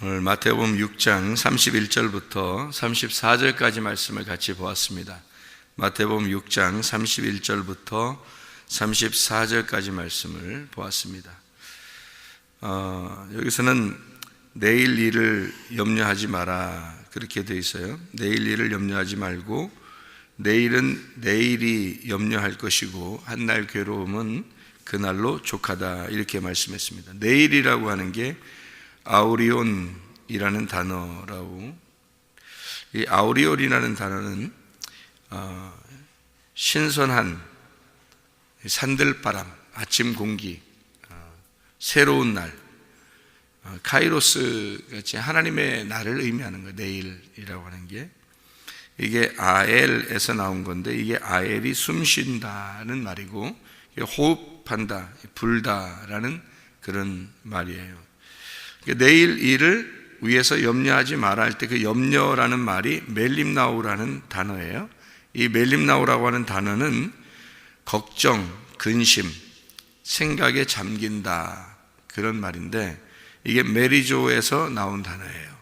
오늘 마태복음 6장 31절부터 34절까지 말씀을 같이 보았습니다. 마태복음 6장 31절부터 34절까지 말씀을 보았습니다. 여기서는 내일 일을 염려하지 마라 그렇게 되어 있어요. 내일 일을 염려하지 말고 내일은 내일이 염려할 것이고 한날 괴로움은 그날로 족하다 이렇게 말씀했습니다. 내일이라고 하는 게 아우리온이라는 단어라고, 이 아우리온이라는 단어는 신선한 산들바람, 아침 공기, 새로운 날, 카이로스 같이 하나님의 날을 의미하는 거예요. 내일이라고 하는 게 이게 아엘에서 나온 건데, 이게 아엘이 숨쉰다는 말이고 호흡한다, 불다라는 그런 말이에요. 내일 일을 위해서 염려하지 말아 할 때 그 염려라는 말이 멜림나우라는 단어예요. 이 멜림나우라고 하는 단어는 걱정, 근심, 생각에 잠긴다 그런 말인데, 이게 메리조에서 나온 단어예요.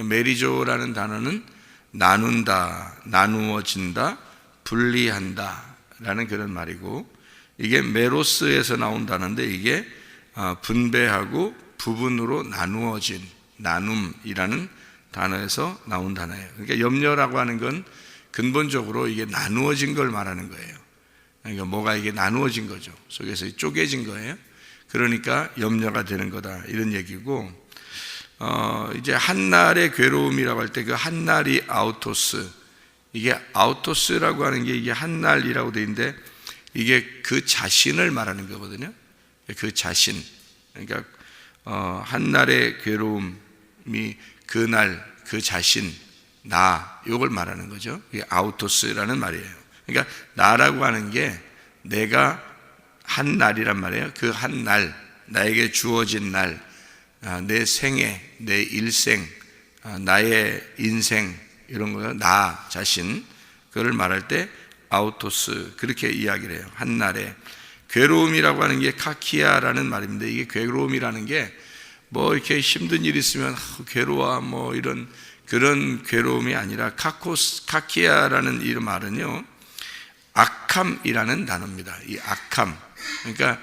메리조라는 단어는 나눈다, 나누어진다, 분리한다 라는 그런 말이고, 이게 메로스에서 나온 단어인데 이게 분배하고 부분으로 나누어진, 나눔이라는 단어에서 나온 단어예요. 그러니까 염려라고 하는 건 근본적으로 이게 나누어진 걸 말하는 거예요. 그러니까 뭐가 이게 나누어진 거죠. 속에서 쪼개진 거예요. 그러니까 염려가 되는 거다 이런 얘기고, 이제 한날의 괴로움이라고 할 때 그 한날이 아우토스, 이게 아우토스라고 하는 게 이게 한날이라고 되어 있는데 이게 그 자신을 말하는 거거든요. 그 자신. 그러니까 한날의 괴로움이 그날, 그 자신, 나, 이걸 말하는 거죠. 이게 아우토스라는 말이에요. 그러니까 나라고 하는 게 내가 한 날이란 말이에요. 그 한 날, 나에게 주어진 날, 내 생애, 내 일생, 나의 인생, 이런 거요. 나 자신, 그걸 말할 때 아우토스, 그렇게 이야기를 해요. 한 날에. 괴로움이라고 하는 게 카키아라는 말입니다. 이게 괴로움이라는 게 뭐 이렇게 힘든 일 있으면 괴로워 뭐 이런 그런 괴로움이 아니라 카키아라는 이 말은요, 악함이라는 단어입니다. 이 악함, 그러니까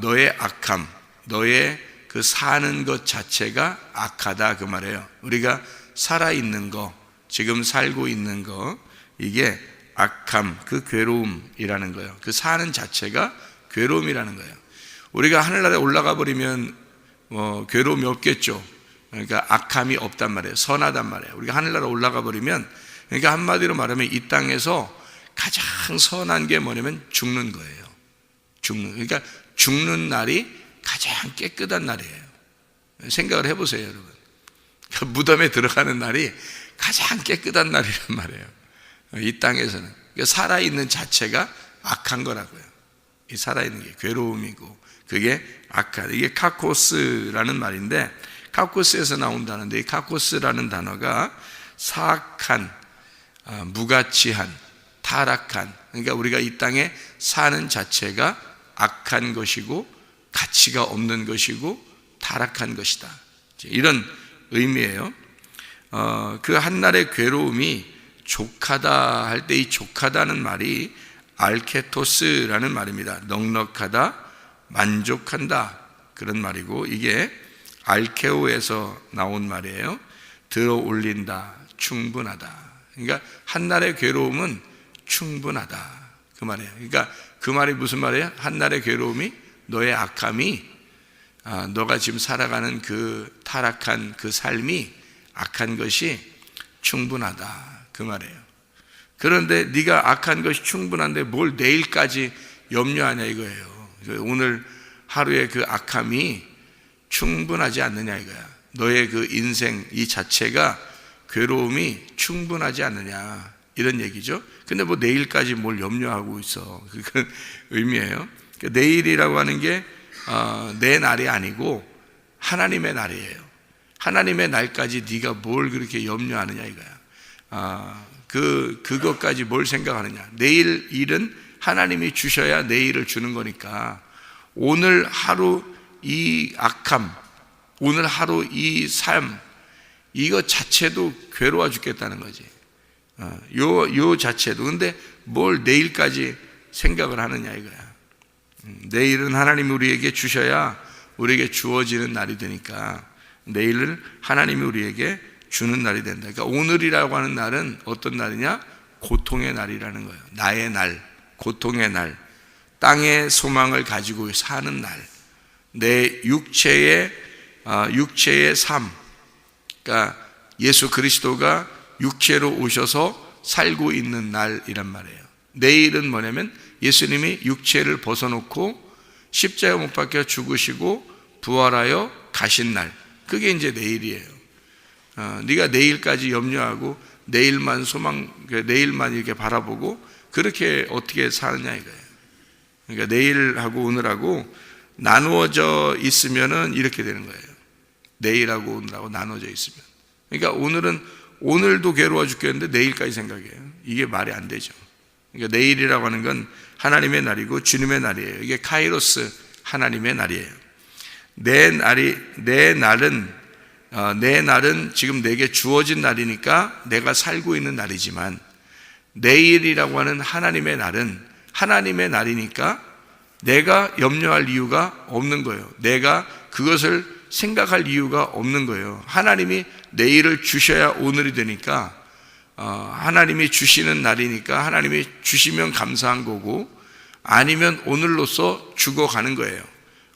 너의 악함, 너의 그 사는 것 자체가 악하다 그 말이에요. 우리가 살아있는 거, 지금 살고 있는 거, 이게 악함, 그 괴로움이라는 거예요. 그 사는 자체가 괴로움이라는 거예요. 우리가 하늘나라에 올라가 버리면 괴로움이 없겠죠. 그러니까 악함이 없단 말이에요. 선하단 말이에요. 우리가 하늘나라 올라가 버리면, 그러니까 한마디로 말하면 이 땅에서 가장 선한 게 뭐냐면 죽는 거예요. 그러니까 죽는 날이 가장 깨끗한 날이에요. 생각을 해보세요, 여러분. 그러니까 무덤에 들어가는 날이 가장 깨끗한 날이란 말이에요. 이 땅에서는. 그러니까 살아있는 자체가 악한 거라고요. 이 살아있는 게 괴로움이고, 그게 악한, 이게 카코스라는 말인데, 카코스에서 나온다는데, 이 카코스라는 단어가 사악한, 무가치한, 타락한, 그러니까 우리가 이 땅에 사는 자체가 악한 것이고 가치가 없는 것이고 타락한 것이다, 이런 의미예요. 그 한날의 괴로움이 족하다 할 때 이 족하다는 말이 알케토스라는 말입니다. 넉넉하다, 만족한다 그런 말이고, 이게 알케오에서 나온 말이에요. 들어 올린다, 충분하다. 그러니까 한날의 괴로움은 충분하다 그 말이에요. 그러니까 그 말이 무슨 말이에요? 한날의 괴로움이, 너의 악함이, 너가 지금 살아가는 그 타락한 그 삶이, 악한 것이 충분하다 그 말이에요. 그런데 네가 악한 것이 충분한데 뭘 내일까지 염려하냐 이거예요. 오늘 하루의 그 악함이 충분하지 않느냐 이거야. 너의 그 인생 이 자체가, 괴로움이 충분하지 않느냐 이런 얘기죠. 근데 뭐 내일까지 뭘 염려하고 있어, 그건 의미예요. 그러니까 내일이라고 하는 게 내 날이 아니고 하나님의 날이에요. 하나님의 날까지 네가 뭘 그렇게 염려하느냐 이거야. 그것까지 뭘 생각하느냐. 내일 일은 하나님이 주셔야 내일을 주는 거니까, 오늘 하루 이 악함, 오늘 하루 이 삶, 이거 자체도 괴로워 죽겠다는 거지. 요 자체도. 근데 뭘 내일까지 생각을 하느냐 이거야. 내일은 하나님이 우리에게 주셔야 우리에게 주어지는 날이 되니까 내일을 하나님이 우리에게 주는 날이 된다. 그러니까 오늘이라고 하는 날은 어떤 날이냐? 고통의 날이라는 거예요. 나의 날, 고통의 날, 땅의 소망을 가지고 사는 날, 내 육체의 삶, 그러니까 예수 그리스도가 육체로 오셔서 살고 있는 날이란 말이에요. 내일은 뭐냐면 예수님이 육체를 벗어놓고 십자가 못 박혀 죽으시고 부활하여 가신 날, 그게 이제 내일이에요. 네가 내일까지 염려하고 내일만 내일만 이렇게 바라보고 그렇게 어떻게 사느냐 이거예요. 그러니까 내일하고 오늘하고 나누어져 있으면은 이렇게 되는 거예요. 내일하고 오늘하고 나누어져 있으면. 그러니까 오늘도 괴로워 죽겠는데 내일까지 생각해요. 이게 말이 안 되죠. 그러니까 내일이라고 하는 건 하나님의 날이고 주님의 날이에요. 이게 카이로스, 하나님의 날이에요. 내 날은 지금 내게 주어진 날이니까 내가 살고 있는 날이지만, 내일이라고 하는 하나님의 날은 하나님의 날이니까 내가 염려할 이유가 없는 거예요. 내가 그것을 생각할 이유가 없는 거예요. 하나님이 내일을 주셔야 오늘이 되니까, 하나님이 주시는 날이니까 하나님이 주시면 감사한 거고, 아니면 오늘로서 죽어가는 거예요.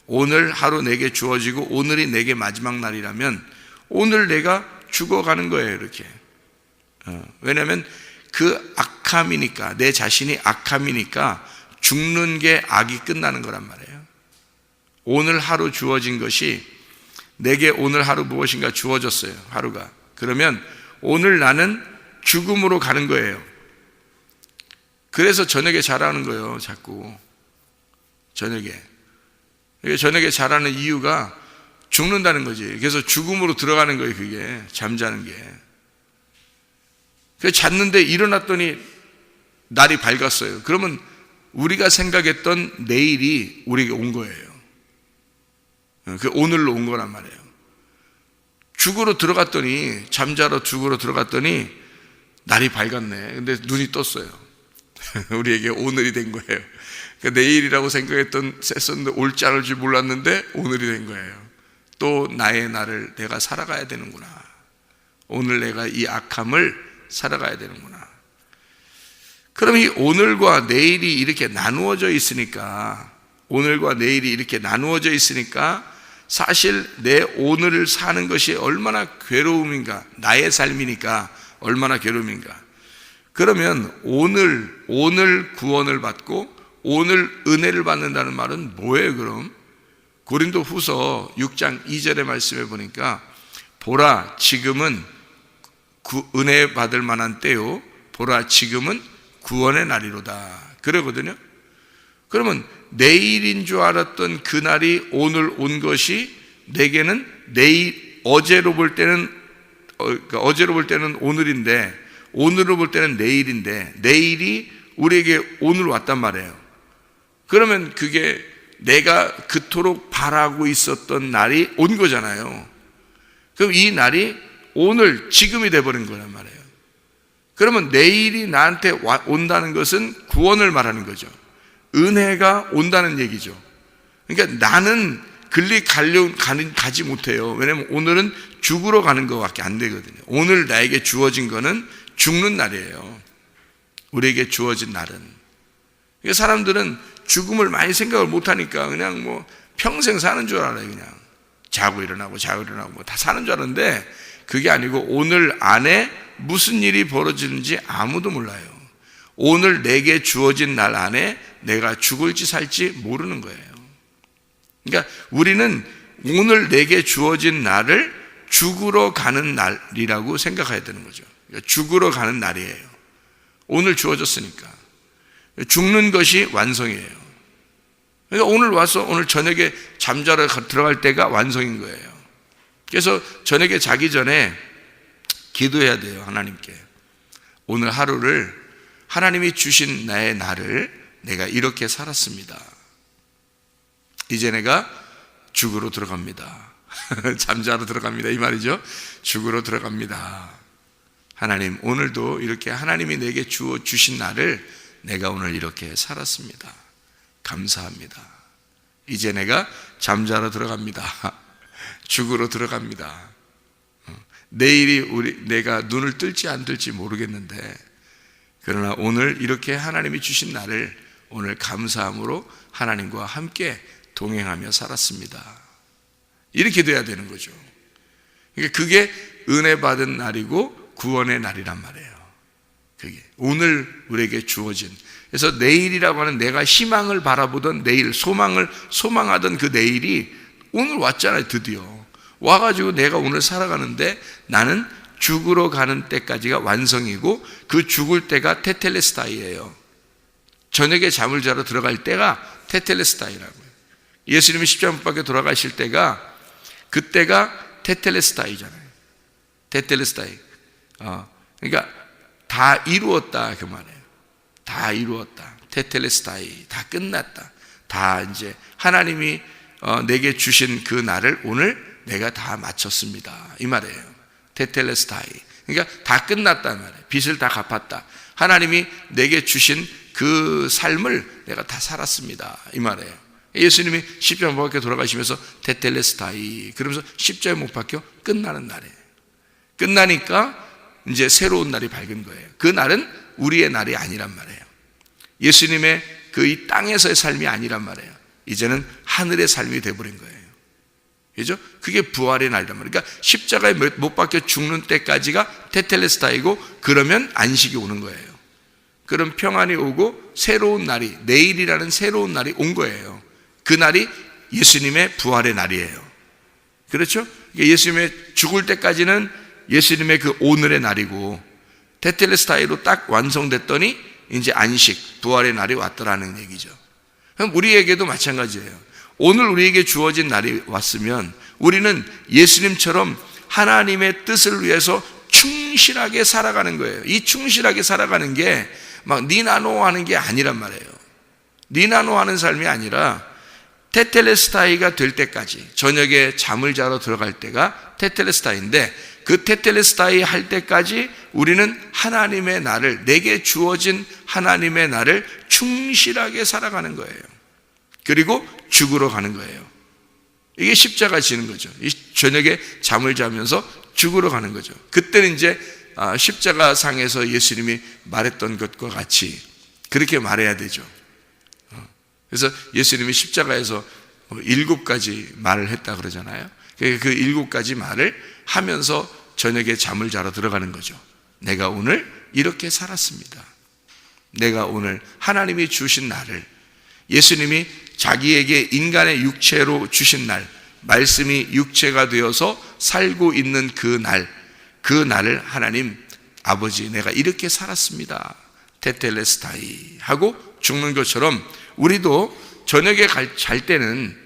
오늘 하루 내게 주어지고 오늘이 내게 마지막 날이라면 오늘 내가 죽어가는 거예요. 이렇게. 왜냐하면 그 악함이니까, 내 자신이 악함이니까 죽는 게 악이 끝나는 거란 말이에요. 오늘 하루 주어진 것이, 내게 오늘 하루 무엇인가 주어졌어요, 하루가. 그러면 오늘 나는 죽음으로 가는 거예요. 그래서 저녁에 자라는 거예요, 자꾸. 저녁에 자라는 이유가 죽는다는 거지. 그래서 죽음으로 들어가는 거예요, 그게. 잠자는 게. 그래서 잤는데 일어났더니 날이 밝았어요. 그러면 우리가 생각했던 내일이 우리에게 온 거예요. 그 오늘로 온 거란 말이에요. 죽으로 들어갔더니, 잠자러 죽으로 들어갔더니 날이 밝았네. 근데 눈이 떴어요. 우리에게 오늘이 된 거예요. 그러니까 내일이라고 생각했었는데 올지 않을 줄 몰랐는데 오늘이 된 거예요. 또 나의 날을 내가 살아가야 되는구나. 오늘 내가 이 악함을 살아가야 되는구나. 그럼 이 오늘과 내일이 이렇게 나누어져 있으니까, 사실 내 오늘을 사는 것이 얼마나 괴로움인가, 나의 삶이니까 얼마나 괴로움인가. 그러면 오늘 구원을 받고 오늘 은혜를 받는다는 말은 뭐예요 그럼? 고린도 후서 6장 2절의 말씀에 보니까, 보라 지금은 은혜 받을 만한 때요, 보라 지금은 구원의 날이로다, 그러거든요. 그러면 내일인 줄 알았던 그날이 오늘 온 것이 내게는 어제로 볼 때는 오늘인데, 오늘로 볼 때는 내일인데, 내일이 우리에게 오늘 왔단 말이에요. 그러면 그게 내가 그토록 바라고 있었던 날이 온 거잖아요. 그럼 이 날이 오늘, 지금이 돼버린 거란 말이에요. 그러면 내일이 나한테 온다는 것은 구원을 말하는 거죠. 은혜가 온다는 얘기죠. 그러니까 나는 가지 못해요. 왜냐하면 오늘은 죽으러 가는 것밖에 안 되거든요. 오늘 나에게 주어진 거는 죽는 날이에요. 우리에게 주어진 날은. 그러니까 사람들은 죽음을 많이 생각을 못하니까 그냥 뭐 평생 사는 줄 알아요. 그냥 자고 일어나고 뭐 다 사는 줄 아는데, 그게 아니고 오늘 안에 무슨 일이 벌어지는지 아무도 몰라요. 오늘 내게 주어진 날 안에 내가 죽을지 살지 모르는 거예요. 그러니까 우리는 오늘 내게 주어진 날을 죽으러 가는 날이라고 생각해야 되는 거죠. 그러니까 죽으러 가는 날이에요. 오늘 주어졌으니까. 죽는 것이 완성이에요. 그러니까 오늘 와서 오늘 저녁에 잠자러 들어갈 때가 완성인 거예요. 그래서 저녁에 자기 전에 기도해야 돼요. 하나님께. 오늘 하루를, 하나님이 주신 나의 날을 내가 이렇게 살았습니다. 이제 내가 죽으러 들어갑니다. 잠자러 들어갑니다 이 말이죠. 죽으러 들어갑니다. 하나님, 오늘도 이렇게 하나님이 내게 주어 주신 날을 내가 오늘 이렇게 살았습니다. 감사합니다. 이제 내가 잠자러 들어갑니다. 죽으러 들어갑니다. 내일이 내가 눈을 뜰지 안 뜰지 모르겠는데, 그러나 오늘 이렇게 하나님이 주신 날을 오늘 감사함으로 하나님과 함께 동행하며 살았습니다. 이렇게 돼야 되는 거죠. 그러니까 그게 은혜 받은 날이고 구원의 날이란 말이에요. 그게 오늘 우리에게 주어진, 그래서 내일이라고 하는 내가 희망을 바라보던 내일, 소망하던 그 내일이 오늘 왔잖아요. 드디어 와가지고 내가 오늘 살아가는데, 나는 죽으러 가는 때까지가 완성이고 그 죽을 때가 테텔레스타이예요. 저녁에 잠을 자러 들어갈 때가 테텔레스타이라고요. 예수님이 십자가 못 박혀 돌아가실 때가, 그때가 테텔레스타이잖아요. 테텔레스타이. 그러니까 다 이루었다 그 말이에요. 다 이루었다. 테텔레스타이. 다 끝났다. 다 이제 하나님이 내게 주신 그 날을 오늘 내가 다 마쳤습니다 이 말이에요. 테텔레스타이. 그러니까 다 끝났다는 말이에요. 빚을 다 갚았다. 하나님이 내게 주신 그 삶을 내가 다 살았습니다 이 말이에요. 예수님이 십자가 못 박혀 돌아가시면서 테텔레스타이, 그러면서 십자가에 못 박혀 끝나는 날이에요. 끝나니까 이제 새로운 날이 밝은 거예요. 그 날은 우리의 날이 아니란 말이에요. 예수님의 그 이 땅에서의 삶이 아니란 말이에요. 이제는 하늘의 삶이 되어버린 거예요. 그죠? 그게 부활의 날이란 말이에요. 그러니까 십자가에 못 박혀 죽는 때까지가 테텔레스타이고, 그러면 안식이 오는 거예요. 그럼 평안이 오고 새로운 날이, 내일이라는 새로운 날이 온 거예요. 그 날이 예수님의 부활의 날이에요. 그렇죠? 예수님의 죽을 때까지는 예수님의 그 오늘의 날이고, 테텔레스타이로 딱 완성됐더니 이제 안식, 부활의 날이 왔더라는 얘기죠. 그럼 우리에게도 마찬가지예요. 오늘 우리에게 주어진 날이 왔으면 우리는 예수님처럼 하나님의 뜻을 위해서 충실하게 살아가는 거예요. 이 충실하게 살아가는 게 막 니나노 하는 게 아니란 말이에요. 니나노 하는 삶이 아니라 테텔레스타이가 될 때까지, 저녁에 잠을 자러 들어갈 때가 테텔레스타이인데, 그 테텔레스타이 할 때까지 우리는 하나님의 날을, 내게 주어진 하나님의 날을 충실하게 살아가는 거예요. 그리고 죽으러 가는 거예요. 이게 십자가 지는 거죠. 이 저녁에 잠을 자면서 죽으러 가는 거죠. 그때는 이제 십자가 상에서 예수님이 말했던 것과 같이 그렇게 말해야 되죠. 그래서 예수님이 십자가에서 7가지 말을 했다 그러잖아요. 그 7가지 말을 하면서 저녁에 잠을 자러 들어가는 거죠. 내가 오늘 이렇게 살았습니다. 내가 오늘 하나님이 주신 날을, 예수님이 자기에게 인간의 육체로 주신 날, 말씀이 육체가 되어서 살고 있는 그 날을 하나님 아버지, 내가 이렇게 살았습니다, 테텔레스타이 하고 죽는 것처럼, 우리도 저녁에 잘 때는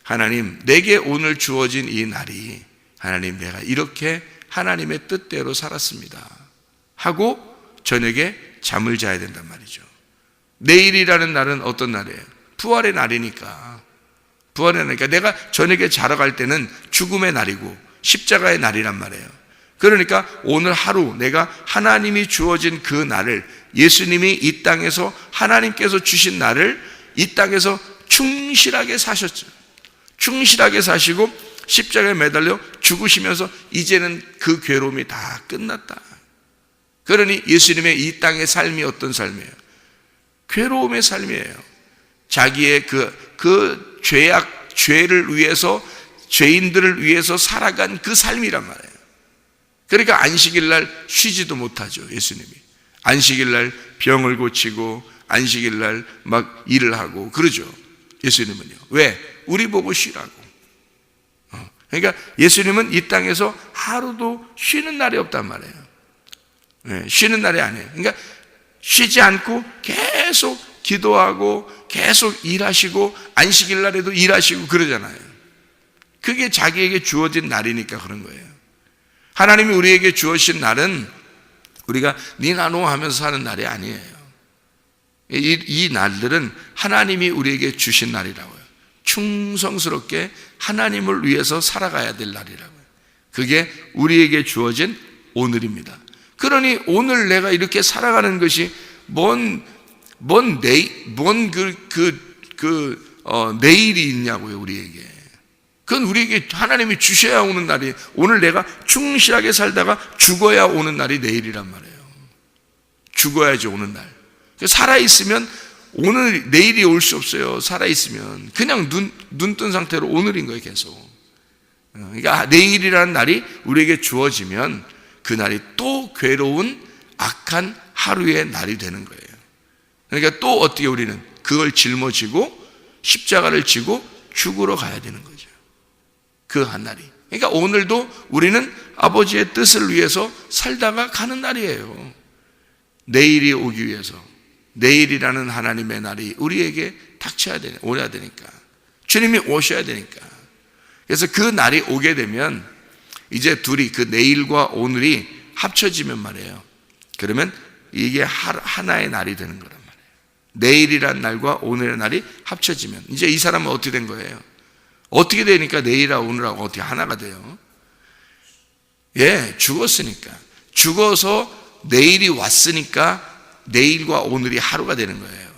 하나님, 내게 오늘 주어진 이 날이, 하나님 내가 이렇게 하나님의 뜻대로 살았습니다 하고 저녁에 잠을 자야 된단 말이죠. 내일이라는 날은 어떤 날이에요? 부활의 날이니까. 부활의 날이니까 내가 저녁에 자러 갈 때는 죽음의 날이고 십자가의 날이란 말이에요. 그러니까 오늘 하루 내가 하나님이 주어진 그 날을, 예수님이 이 땅에서 하나님께서 주신 날을 이 땅에서 충실하게 사셨죠. 충실하게 사시고 십자가에 매달려 죽으시면서 이제는 그 괴로움이 다 끝났다. 그러니 예수님의 이 땅의 삶이 어떤 삶이에요? 괴로움의 삶이에요. 자기의 그 죄를 위해서, 죄인들을 위해서 살아간 그 삶이란 말이에요. 그러니까 안식일 날 쉬지도 못하죠, 예수님이. 안식일 날 병을 고치고 안식일 날 막 일을 하고 그러죠, 예수님은요. 왜? 우리 보고 쉬라고. 그러니까 예수님은 이 땅에서 하루도 쉬는 날이 없단 말이에요. 쉬는 날이 아니에요. 그러니까 쉬지 않고 계속 기도하고 계속 일하시고 안식일 날에도 일하시고 그러잖아요. 그게 자기에게 주어진 날이니까 그런 거예요. 하나님이 우리에게 주어진 날은 우리가 니나노 하면서 사는 날이 아니에요. 이 날들은 하나님이 우리에게 주신 날이라고요. 충성스럽게 하나님을 위해서 살아가야 될 날이라고요. 그게 우리에게 주어진 오늘입니다. 그러니 오늘 내가 이렇게 살아가는 것이 내일이 있냐고요, 우리에게. 그건 우리에게 하나님이 주셔야 오는 날이, 오늘 내가 충실하게 살다가 죽어야 오는 날이 내일이란 말이에요. 죽어야지 오는 날. 살아있으면 내일이 올 수 없어요. 살아있으면. 그냥 눈 뜬 상태로 오늘인 거예요, 계속. 그러니까 내일이라는 날이 우리에게 주어지면 그 날이 또 괴로운 악한 하루의 날이 되는 거예요. 그러니까 또 어떻게 우리는 그걸 짊어지고 십자가를 지고 죽으러 가야 되는 거죠. 그 한 날이. 그러니까 오늘도 우리는 아버지의 뜻을 위해서 살다가 가는 날이에요. 내일이 오기 위해서. 내일이라는 하나님의 날이 우리에게 오야 되니까. 주님이 오셔야 되니까. 그래서 그 날이 오게 되면 이제 둘이, 그 내일과 오늘이 합쳐지면 말이에요. 그러면 이게 하나의 날이 되는 거란 말이에요. 내일이란 날과 오늘의 날이 합쳐지면 이제 이 사람은 어떻게 된 거예요? 어떻게 되니까 내일하고 오늘하고 어떻게 하나가 돼요? 죽었으니까. 죽어서 내일이 왔으니까 내일과 오늘이 하루가 되는 거예요.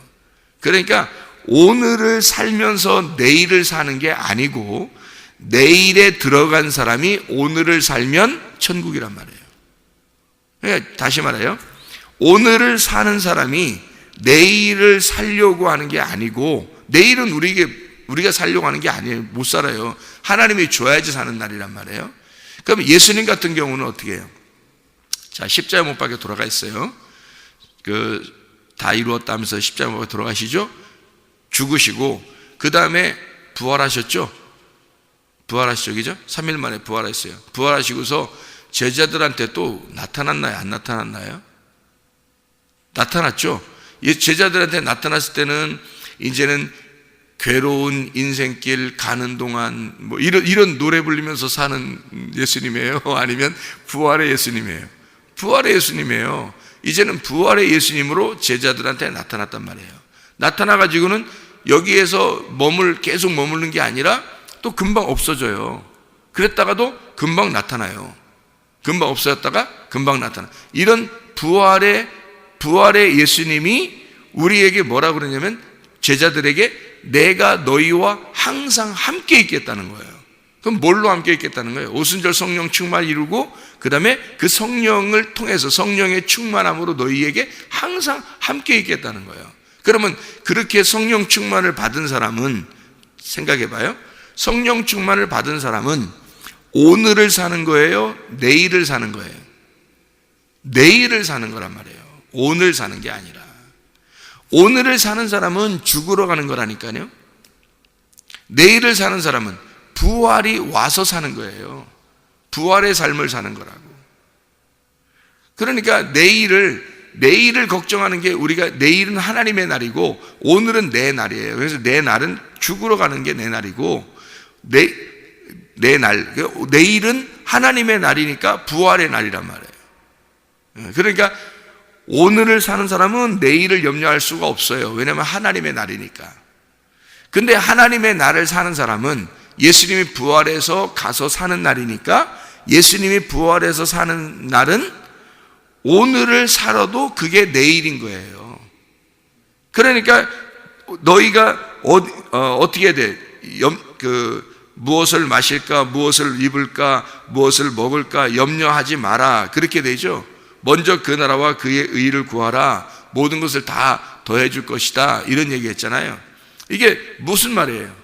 그러니까 오늘을 살면서 내일을 사는 게 아니고 내일에 들어간 사람이 오늘을 살면 천국이란 말이에요. 그러니까 다시 말해요. 오늘을 사는 사람이 내일을 살려고 하는 게 아니고, 내일은 우리가 살려고 하는 게 아니에요. 못 살아요. 하나님이 줘야지 사는 날이란 말이에요. 그럼 예수님 같은 경우는 어떻게 해요? 자, 십자가 못 박혀 돌아가 있어요. 다 이루었다면서 십자가 못 박혀 돌아가시죠? 죽으시고 그 다음에 부활하셨죠? 부활하시죠, 그죠? 3일 만에 부활했어요. 부활하시고서 제자들한테 또 나타났나요? 안 나타났나요? 나타났죠? 제자들한테 나타났을 때는 이제는 괴로운 인생길 가는 동안 이런 노래 부르면서 사는 예수님이에요? 아니면 부활의 예수님이에요? 부활의 예수님이에요. 이제는 부활의 예수님으로 제자들한테 나타났단 말이에요. 나타나가지고는 여기에서 계속 머무르는 게 아니라 또 금방 없어져요. 그랬다가도 금방 나타나요. 금방 없어졌다가 금방 나타나. 이런 부활의 예수님이 우리에게 뭐라 그러냐면 제자들에게 내가 너희와 항상 함께 있겠다는 거예요. 그럼 뭘로 함께 있겠다는 거예요? 오순절 성령 충만 이루고 그 다음에 그 성령을 통해서 성령의 충만함으로 너희에게 항상 함께 있겠다는 거예요. 그러면 그렇게 성령 충만을 받은 사람은, 생각해봐요. 성령 충만을 받은 사람은 오늘을 사는 거예요? 내일을 사는 거예요? 내일을 사는 거란 말이에요. 오늘 사는 게 아니라. 오늘을 사는 사람은 죽으러 가는 거라니까요. 내일을 사는 사람은 부활이 와서 사는 거예요. 부활의 삶을 사는 거라고. 그러니까 내일을 걱정하는 게, 우리가 내일은 하나님의 날이고 오늘은 내 날이에요. 그래서 내 날은 죽으러 가는 게 내 날이고, 내일은 하나님의 날이니까 부활의 날이란 말이에요. 그러니까 오늘을 사는 사람은 내일을 염려할 수가 없어요. 왜냐하면 하나님의 날이니까. 근데 하나님의 날을 사는 사람은 예수님이 부활해서 가서 사는 날이니까, 예수님이 부활해서 사는 날은 오늘을 살아도 그게 내일인 거예요. 그러니까 너희가 어떻게 돼? 무엇을 마실까, 무엇을 입을까, 무엇을 먹을까 염려하지 마라. 그렇게 되죠. 먼저 그 나라와 그의 의를 구하라. 모든 것을 다 더해줄 것이다. 이런 얘기 했잖아요. 이게 무슨 말이에요?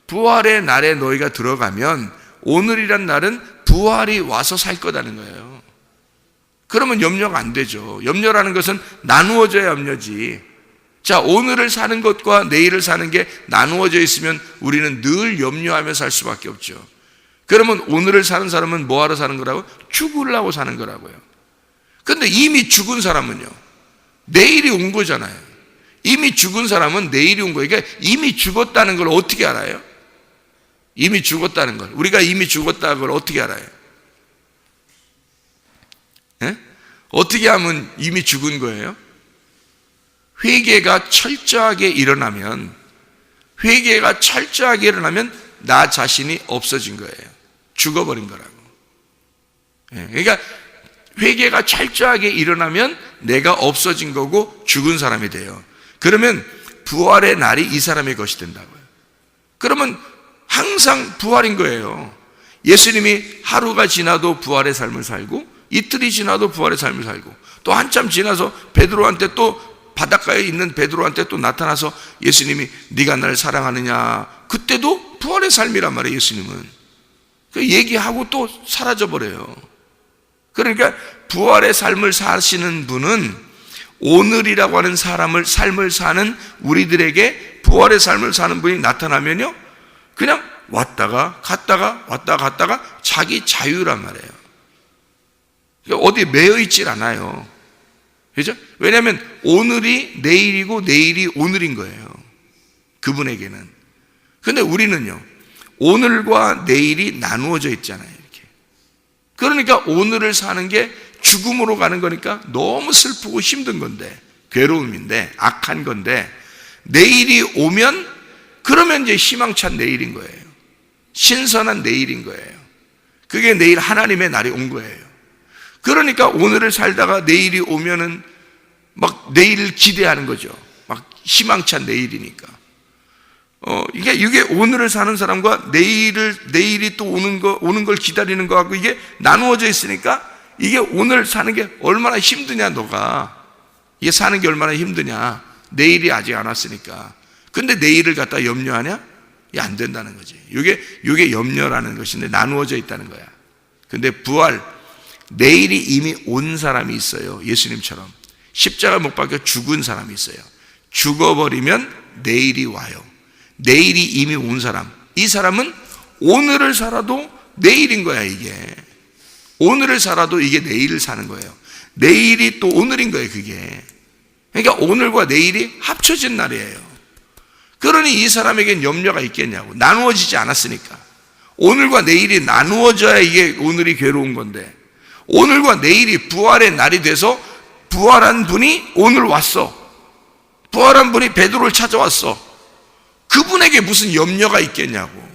부활의 날에 너희가 들어가면 오늘이란 날은 부활이 와서 살 거다는 거예요. 그러면 염려가 안 되죠. 염려라는 것은 나누어져야 염려지. 자, 오늘을 사는 것과 내일을 사는 게 나누어져 있으면 우리는 늘 염려하며 살 수밖에 없죠. 그러면 오늘을 사는 사람은 뭐하러 사는 거라고? 죽으려고 사는 거라고요. 근데 이미 죽은 사람은요, 내일이 온 거잖아요. 이미 죽은 사람은 내일이 온 거예요. 그러니까 이미 죽었다는 걸 어떻게 알아요? 이미 죽었다는 걸. 우리가 이미 죽었다는 걸 어떻게 알아요? 어떻게 하면 이미 죽은 거예요? 회개가 철저하게 일어나면 나 자신이 없어진 거예요. 죽어버린 거라고. 그러니까 회개가 철저하게 일어나면 내가 없어진 거고 죽은 사람이 돼요. 그러면 부활의 날이 이 사람의 것이 된다고요. 그러면 항상 부활인 거예요. 예수님이 하루가 지나도 부활의 삶을 살고 이틀이 지나도 부활의 삶을 살고 또 한참 지나서 베드로한테 또 바닷가에 있는 베드로한테 또 나타나서 예수님이 네가 나를 사랑하느냐, 그때도 부활의 삶이란 말이에요. 예수님은 그 얘기하고 또 사라져버려요. 그러니까 부활의 삶을 사시는 분은 오늘이라고 하는 삶을 사는 우리들에게 부활의 삶을 사는 분이 나타나면요, 그냥 왔다가 갔다가 자기 자유란 말이에요. 그러니까 어디에 매여 있질 않아요. 그죠? 왜냐하면 오늘이 내일이고 내일이 오늘인 거예요. 그분에게는. 근데 우리는요, 오늘과 내일이 나누어져 있잖아요. 이렇게. 그러니까 오늘을 사는 게 죽음으로 가는 거니까 너무 슬프고 힘든 건데, 괴로움인데, 악한 건데, 내일이 오면 그러면 이제 희망찬 내일인 거예요. 신선한 내일인 거예요. 그게 내일 하나님의 날이 온 거예요. 그러니까 오늘을 살다가 내일이 오면은 막 내일을 기대하는 거죠. 막 희망찬 내일이니까. 이게 오늘을 사는 사람과 내일이 또 오는 걸 기다리는 거하고 이게 나누어져 있으니까 이게 오늘 사는 게 얼마나 힘드냐, 너가. 이게 사는 게 얼마나 힘드냐. 내일이 아직 안 왔으니까. 근데 내일을 갖다 염려하냐? 이게 안 된다는 거지. 이게 염려라는 것인데 나누어져 있다는 거야. 근데 부활, 내일이 이미 온 사람이 있어요. 예수님처럼. 십자가 못 박혀 죽은 사람이 있어요. 죽어버리면 내일이 와요. 내일이 이미 온 사람. 이 사람은 오늘을 살아도 내일인 거야, 이게. 오늘을 살아도 이게 내일을 사는 거예요. 내일이 또 오늘인 거예요, 그게. 그러니까 오늘과 내일이 합쳐진 날이에요. 그러니 이 사람에겐 염려가 있겠냐고. 나누어지지 않았으니까. 오늘과 내일이 나누어져야 이게 오늘이 괴로운 건데, 오늘과 내일이 부활의 날이 돼서 부활한 분이 오늘 왔어. 부활한 분이 베드로를 찾아왔어. 그분에게 무슨 염려가 있겠냐고.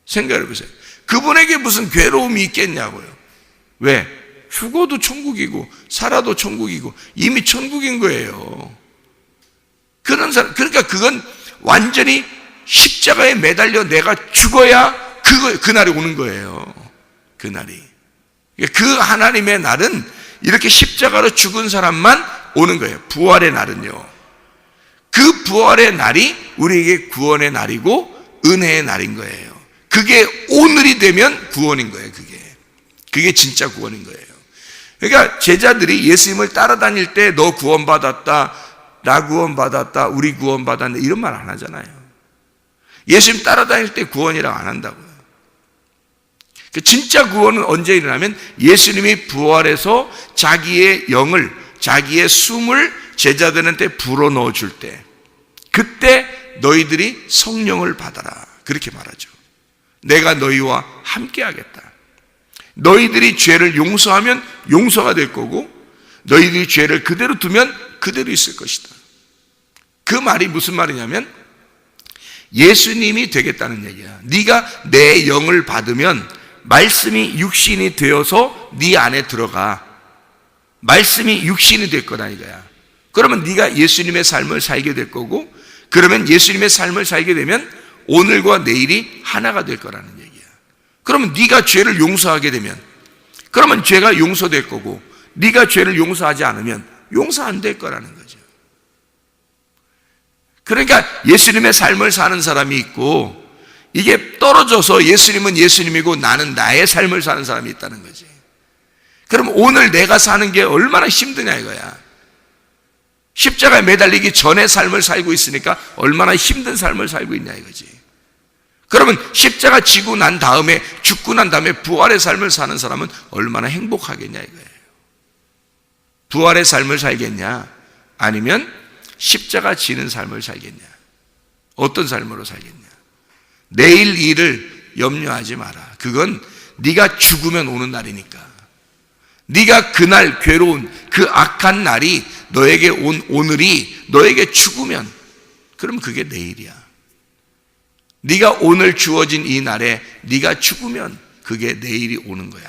생각해 보세요. 그분에게 무슨 괴로움이 있겠냐고요. 왜? 죽어도 천국이고 살아도 천국이고 이미 천국인 거예요. 그런 사람, 그러니까 그건 완전히 십자가에 매달려 내가 죽어야 그 날이 오는 거예요. 그 날이. 그 하나님의 날은 이렇게 십자가로 죽은 사람만 오는 거예요. 부활의 날은요. 그 부활의 날이 우리에게 구원의 날이고 은혜의 날인 거예요. 그게 오늘이 되면 구원인 거예요. 그게 진짜 구원인 거예요. 그러니까 제자들이 예수님을 따라다닐 때 너 구원받았다, 나 구원받았다, 우리 구원받았네, 이런 말 안 하잖아요. 예수님 따라다닐 때 구원이라고 안 한다고요. 진짜 구원은 언제 일어나면 예수님이 부활해서 자기의 영을, 자기의 숨을 제자들한테 불어넣어 줄 때, 그때 너희들이 성령을 받아라, 그렇게 말하죠. 내가 너희와 함께 하겠다. 너희들이 죄를 용서하면 용서가 될 거고, 너희들이 죄를 그대로 두면 그대로 있을 것이다. 그 말이 무슨 말이냐면 예수님이 되겠다는 얘기야. 네가 내 영을 받으면 말씀이 육신이 되어서 네 안에 들어가. 말씀이 육신이 될 거다 이거야. 그러면 네가 예수님의 삶을 살게 될 거고, 그러면 예수님의 삶을 살게 되면 오늘과 내일이 하나가 될 거라는 얘기야. 그러면 네가 죄를 용서하게 되면 그러면 죄가 용서될 거고, 네가 죄를 용서하지 않으면 용서 안 될 거라는 거죠. 그러니까 예수님의 삶을 사는 사람이 있고, 이게 떨어져서 예수님은 예수님이고 나는 나의 삶을 사는 사람이 있다는 거지. 그럼 오늘 내가 사는 게 얼마나 힘드냐 이거야. 십자가에 매달리기 전에 삶을 살고 있으니까 얼마나 힘든 삶을 살고 있냐 이거지. 그러면 십자가 지고 난 다음에, 죽고 난 다음에 부활의 삶을 사는 사람은 얼마나 행복하겠냐 이거예요. 부활의 삶을 살겠냐, 아니면 십자가 지는 삶을 살겠냐. 어떤 삶으로 살겠냐. 내일 일을 염려하지 마라. 그건 네가 죽으면 오는 날이니까. 네가 그날 괴로운 그 악한 날이 너에게 온 오늘이 너에게 죽으면, 그럼 그게 내일이야. 네가 오늘 주어진 이 날에 네가 죽으면 그게 내일이 오는 거야.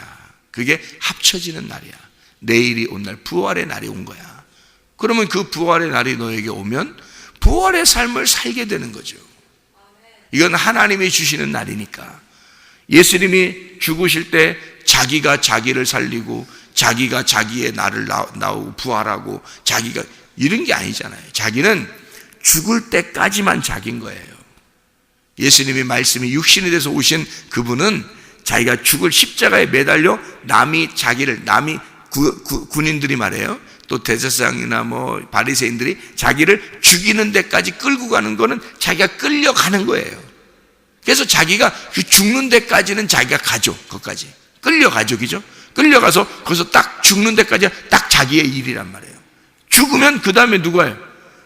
그게 합쳐지는 날이야. 내일이 온 날, 부활의 날이 온 거야. 그러면 그 부활의 날이 너에게 오면 부활의 삶을 살게 되는 거죠. 이건 하나님이 주시는 날이니까. 예수님이 죽으실 때 자기가 자기를 살리고 자기가 자기의 날을 나오고 부활하고 자기가 이런 게 아니잖아요. 자기는 죽을 때까지만 자기인 거예요. 예수님의 말씀이 육신이 돼서 오신 그분은 자기가 죽을 십자가에 매달려 남이 군인들이 말해요. 또 대제사장이나 바리새인들이 자기를 죽이는 데까지 끌고 가는 거는 자기가 끌려가는 거예요. 그래서 자기가 그 죽는 데까지는 자기가 가죠. 거기까지 끌려가죠, 그죠? 끌려가서 거기서 딱 죽는 데까지 딱 자기의 일이란 말이에요. 죽으면 그 다음에 누가요?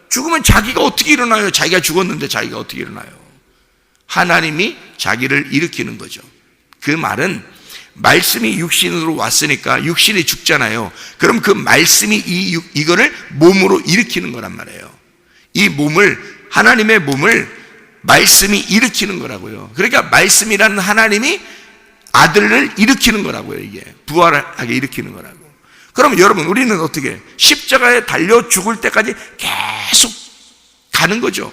죽으면 자기가 어떻게 일어나요? 자기가 죽었는데 자기가 어떻게 일어나요? 하나님이 자기를 일으키는 거죠. 그 말은 말씀이 육신으로 왔으니까 육신이 죽잖아요. 그럼 그 말씀이 이거를 몸으로 일으키는 거란 말이에요. 이 몸을, 하나님의 몸을 말씀이 일으키는 거라고요. 그러니까 말씀이라는 하나님이 아들을 일으키는 거라고요. 이게 부활하게 일으키는 거라고. 그럼 여러분, 우리는 어떻게 십자가에 달려 죽을 때까지 계속 가는 거죠.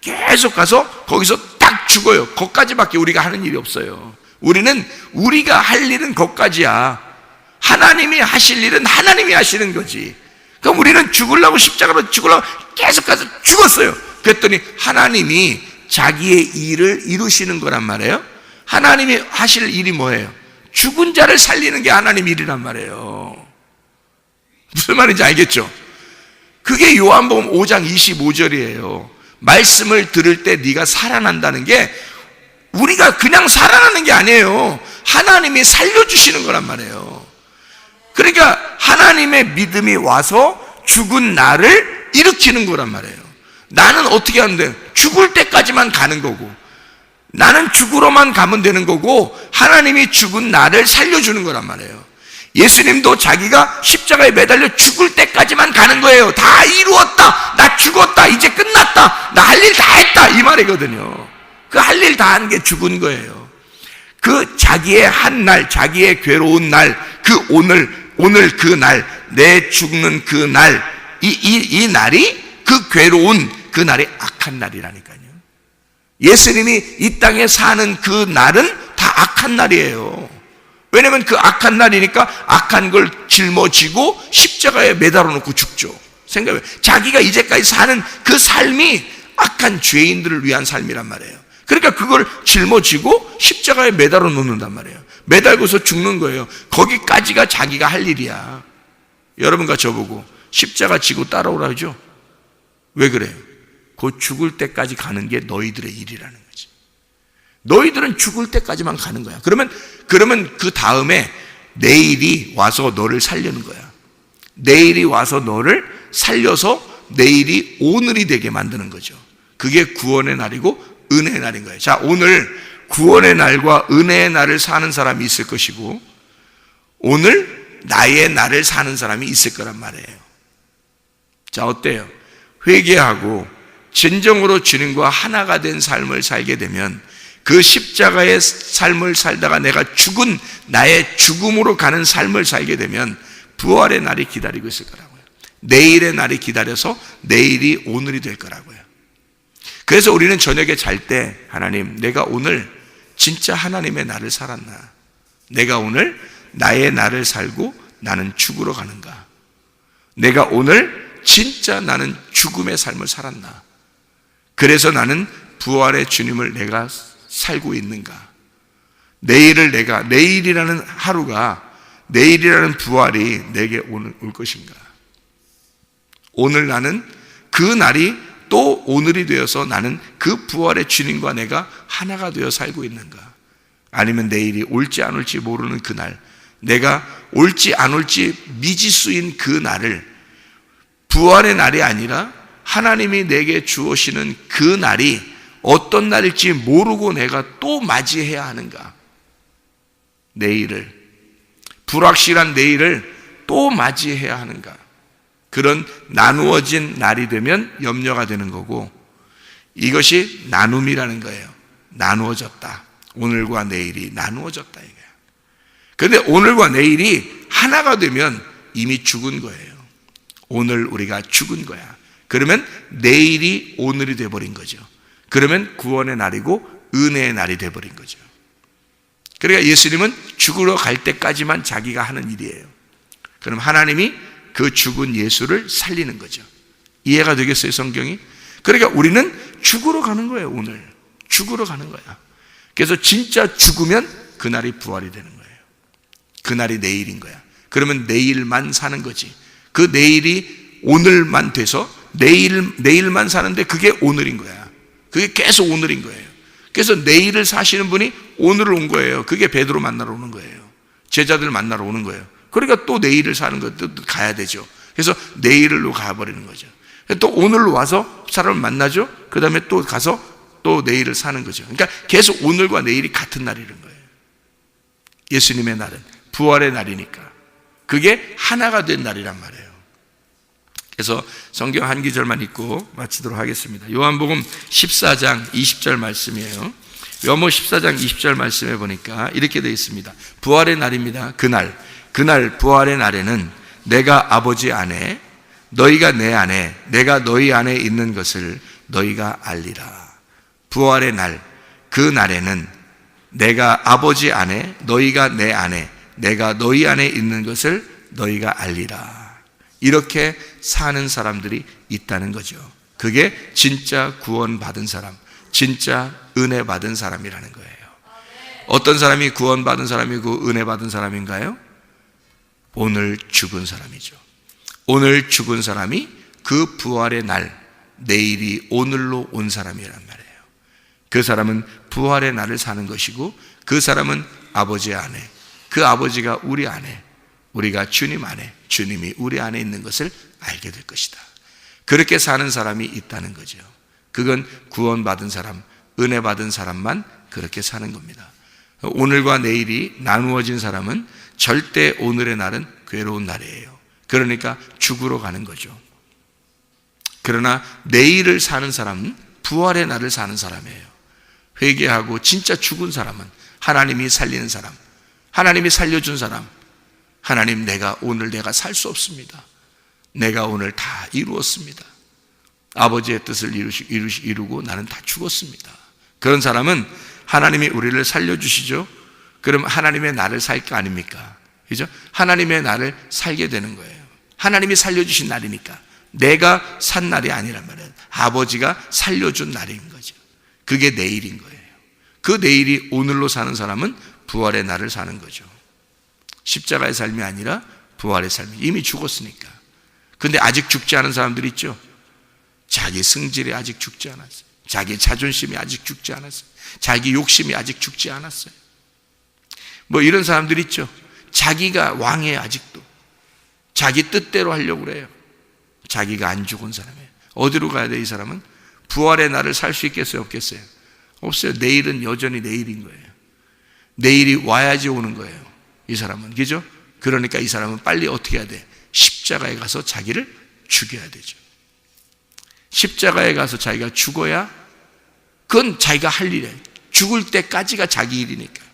계속 가서 거기서 딱 죽어요. 거기까지밖에 우리가 하는 일이 없어요. 우리가 할 일은 거기까지야. 하나님이 하실 일은 하나님이 하시는 거지. 그럼 우리는 죽으려고, 십자가로 죽으려고 계속 가서 죽었어요. 그랬더니 하나님이 자기의 일을 이루시는 거란 말이에요. 하나님이 하실 일이 뭐예요? 죽은 자를 살리는 게 하나님 일이란 말이에요. 무슨 말인지 알겠죠? 그게 요한복음 5장 25절이에요. 말씀을 들을 때 네가 살아난다는 게 우리가 그냥 살아나는 게 아니에요. 하나님이 살려주시는 거란 말이에요. 그러니까 하나님의 믿음이 와서 죽은 나를 일으키는 거란 말이에요. 나는 어떻게 하는데? 죽을 때까지만 가는 거고, 나는 죽으러만 가면 되는 거고, 하나님이 죽은 나를 살려주는 거란 말이에요. 예수님도 자기가 십자가에 매달려 죽을 때까지만 가는 거예요. 다 이루었다, 나 죽었다, 이제 끝났다, 나 할 일 다 했다, 이 말이거든요. 그 할 일 다 한 게 죽은 거예요. 그 자기의 한 날, 자기의 괴로운 날, 그 오늘 그 날, 내 죽는 그 날, 이 날이, 그 괴로운 그 날이 악한 날이라니까요. 예수님이 이 땅에 사는 그 날은 다 악한 날이에요. 왜냐면 그 악한 날이니까 악한 걸 짊어지고 십자가에 매달아 놓고 죽죠. 생각해요. 자기가 이제까지 사는 그 삶이 악한 죄인들을 위한 삶이란 말이에요. 그러니까 그걸 짊어지고 십자가에 매달아 놓는단 말이에요. 매달고서 죽는 거예요. 거기까지가 자기가 할 일이야. 여러분과 저보고 십자가 지고 따라오라 하죠. 왜 그래요? 곧 죽을 때까지 가는 게 너희들의 일이라는 거지. 너희들은 죽을 때까지만 가는 거야. 그러면 그 다음에 내일이 와서 너를 살려는 거야. 내일이 와서 너를 살려서 내일이 오늘이 되게 만드는 거죠. 그게 구원의 날이고 은혜의 날인 거예요. 자, 오늘 구원의 날과 은혜의 날을 사는 사람이 있을 것이고, 오늘 나의 날을 사는 사람이 있을 거란 말이에요. 자, 어때요? 회개하고 진정으로 주님과 하나가 된 삶을 살게 되면, 그 십자가의 삶을 살다가 내가 죽은 나의 죽음으로 가는 삶을 살게 되면 부활의 날이 기다리고 있을 거라고요. 내일의 날이 기다려서 내일이 오늘이 될 거라고요. 그래서 우리는 저녁에 잘 때, 하나님, 내가 오늘 진짜 하나님의 날을 살았나? 내가 오늘 나의 날을 살고 나는 죽으러 가는가? 내가 오늘 진짜 나는 죽음의 삶을 살았나? 그래서 나는 부활의 주님을 내가 살고 있는가? 내일이라는 하루가, 내일이라는 부활이 내게 올 것인가? 오늘 나는 그 날이 또 오늘이 되어서 나는 그 부활의 주님과 내가 하나가 되어 살고 있는가? 아니면 내일이 올지 안 올지 모르는 그 날, 내가 올지 안 올지 미지수인 그 날을, 부활의 날이 아니라 하나님이 내게 주시는 그 날이 어떤 날일지 모르고 내가 또 맞이해야 하는가? 내일을, 불확실한 내일을 또 맞이해야 하는가? 그런 나누어진 날이 되면 염려가 되는 거고, 이것이 나눔이라는 거예요. 나누어졌다. 오늘과 내일이 나누어졌다 이거야. 그런데 오늘과 내일이 하나가 되면 이미 죽은 거예요. 오늘 우리가 죽은 거야. 그러면 내일이 오늘이 돼버린 거죠. 그러면 구원의 날이고 은혜의 날이 돼버린 거죠. 그러니까 예수님은 죽으러 갈 때까지만 자기가 하는 일이에요. 그럼 하나님이 그 죽은 예수를 살리는 거죠. 이해가 되겠어요, 성경이? 그러니까 우리는 죽으러 가는 거예요, 오늘. 죽으러 가는 거야. 그래서 진짜 죽으면 그날이 부활이 되는 거예요. 그날이 내일인 거야. 그러면 내일만 사는 거지. 그 내일이 오늘만 돼서 내일만 사는데 그게 오늘인 거야. 그게 계속 오늘인 거예요. 그래서 내일을 사시는 분이 오늘을 온 거예요. 그게 베드로 만나러 오는 거예요. 제자들 만나러 오는 거예요. 그러니까 또 내일을 사는 것도 가야 되죠. 그래서 내일로 가버리는 거죠. 또 오늘로 와서 사람을 만나죠. 그 다음에 또 가서 또 내일을 사는 거죠. 그러니까 계속 오늘과 내일이 같은 날이라는 거예요. 예수님의 날은 부활의 날이니까 그게 하나가 된 날이란 말이에요. 그래서 성경 한 구절만 읽고 마치도록 하겠습니다. 요한복음 14장 20절 말씀이에요. 요한복음 14장 20절 말씀에 보니까 이렇게 되어 있습니다. 부활의 날입니다. 그날 부활의 날에는 내가 아버지 안에 너희가 내 안에 내가 너희 안에 있는 것을 너희가 알리라. 부활의 날, 그 날에는 내가 아버지 안에 너희가 내 안에 내가 너희 안에 있는 것을 너희가 알리라. 이렇게 사는 사람들이 있다는 거죠. 그게 진짜 구원받은 사람, 진짜 은혜 받은 사람이라는 거예요. 어떤 사람이 구원받은 사람이고 은혜 받은 사람인가요? 오늘 죽은 사람이죠. 오늘 죽은 사람이 그 부활의 날, 내일이 오늘로 온 사람이란 말이에요. 그 사람은 부활의 날을 사는 것이고 그 사람은 아버지 안에, 그 아버지가 우리 안에, 우리가 주님 안에, 주님이 우리 안에 있는 것을 알게 될 것이다. 그렇게 사는 사람이 있다는 거죠. 그건 구원받은 사람, 은혜 받은 사람만 그렇게 사는 겁니다. 오늘과 내일이 나누어진 사람은 절대 오늘의 날은 괴로운 날이에요. 그러니까 죽으러 가는 거죠. 그러나 내일을 사는 사람은 부활의 날을 사는 사람이에요. 회개하고 진짜 죽은 사람은 하나님이 살리는 사람, 하나님이 살려준 사람, 하나님 오늘 내가 살 수 없습니다. 내가 오늘 다 이루었습니다. 아버지의 뜻을 이루고 나는 다 죽었습니다. 그런 사람은 하나님이 우리를 살려주시죠. 그럼 하나님의 나를 살 거 아닙니까? 그죠? 하나님의 나를 살게 되는 거예요. 하나님이 살려주신 날이니까. 내가 산 날이 아니란 말이에요. 아버지가 살려준 날인 거죠. 그게 내일인 거예요. 그 내일이 오늘로 사는 사람은 부활의 날을 사는 거죠. 십자가의 삶이 아니라 부활의 삶이 이미 죽었으니까. 근데 아직 죽지 않은 사람들 있죠. 자기 승질이 아직 죽지 않았어요. 자기 자존심이 아직 죽지 않았어요. 자기 욕심이 아직 죽지 않았어요. 뭐 이런 사람들 있죠. 자기가 왕이에요. 아직도 자기 뜻대로 하려고 그래요. 자기가 안 죽은 사람이에요. 어디로 가야 돼? 이 사람은 부활의 날을 살 수 있겠어요? 없겠어요? 없어요. 내일은 여전히 내일인 거예요. 내일이 와야지 오는 거예요. 이 사람은. 그죠? 그러니까 이 사람은 빨리 어떻게 해야 돼? 십자가에 가서 자기를 죽여야 되죠. 십자가에 가서 자기가 죽어야 그건 자기가 할 일이에요. 죽을 때까지가 자기 일이니까.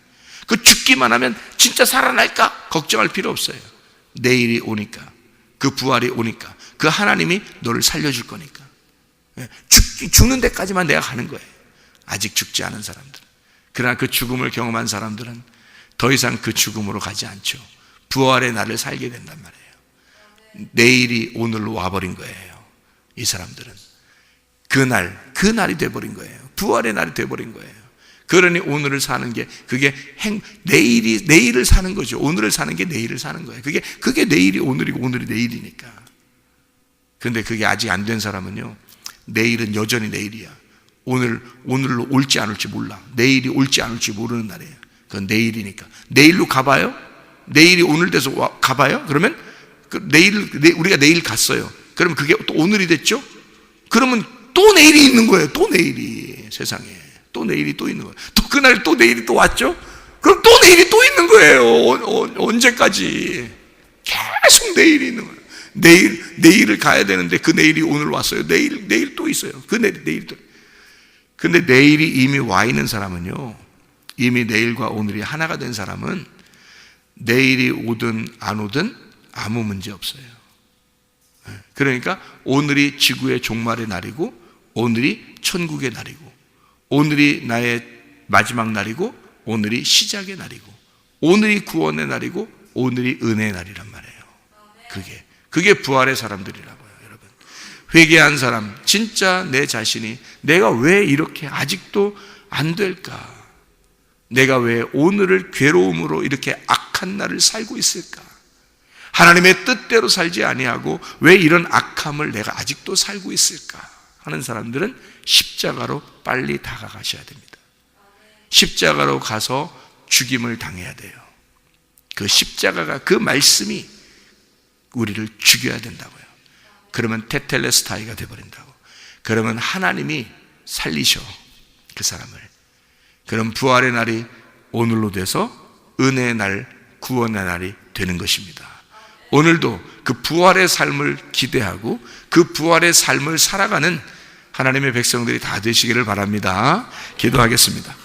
그 죽기만 하면 진짜 살아날까? 걱정할 필요 없어요. 내일이 오니까, 그 부활이 오니까, 그 하나님이 너를 살려줄 거니까. 죽는 데까지만 내가 가는 거예요. 아직 죽지 않은 사람들. 그러나 그 죽음을 경험한 사람들은 더 이상 그 죽음으로 가지 않죠. 부활의 날을 살게 된단 말이에요. 내일이 오늘로 와버린 거예요. 이 사람들은 그 날이 돼버린 거예요. 부활의 날이 돼버린 거예요. 그러니 오늘을 사는 게 그게 내일을 사는 거죠. 오늘을 사는 게 내일을 사는 거예요. 그게 내일이 오늘이고 오늘이 내일이니까. 근데 그게 아직 안 된 사람은요, 내일은 여전히 내일이야. 오늘로 올지 안 올지 몰라. 내일이 올지 안 올지 모르는 날이에요. 그건 내일이니까. 내일로 가봐요? 내일이 오늘 돼서 가봐요? 그러면 우리가 내일 갔어요. 그러면 그게 또 오늘이 됐죠? 그러면 또 내일이 있는 거예요. 또 내일이 세상에. 또 내일이 또 있는 거예요. 또 그날 또 내일이 또 왔죠? 그럼 또 내일이 또 있는 거예요. 언제까지? 계속 내일이 있는 거예요. 내일을 가야 되는데 그 내일이 오늘 왔어요. 내일 또 있어요. 내일 또. 근데 내일이 이미 와 있는 사람은요, 이미 내일과 오늘이 하나가 된 사람은 내일이 오든 안 오든 아무 문제 없어요. 그러니까 오늘이 지구의 종말의 날이고, 오늘이 천국의 날이고, 오늘이 나의 마지막 날이고, 오늘이 시작의 날이고, 오늘이 구원의 날이고, 오늘이 은혜의 날이란 말이에요. 그게 부활의 사람들이라고요, 여러분. 회개한 사람, 진짜 내 자신이 내가 왜 이렇게 아직도 안 될까? 내가 왜 오늘을 괴로움으로 이렇게 악한 날을 살고 있을까? 하나님의 뜻대로 살지 아니하고 왜 이런 악함을 내가 아직도 살고 있을까? 하는 사람들은 십자가로 빨리 다가가셔야 됩니다. 십자가로 가서 죽임을 당해야 돼요. 그 십자가가, 그 말씀이 우리를 죽여야 된다고요. 그러면 테텔레스타이가 되어버린다고. 그러면 하나님이 살리셔, 그 사람을. 그럼 부활의 날이 오늘로 돼서 은혜의 날, 구원의 날이 되는 것입니다. 오늘도 그 부활의 삶을 기대하고 그 부활의 삶을 살아가는 하나님의 백성들이 다 되시기를 바랍니다. 기도하겠습니다.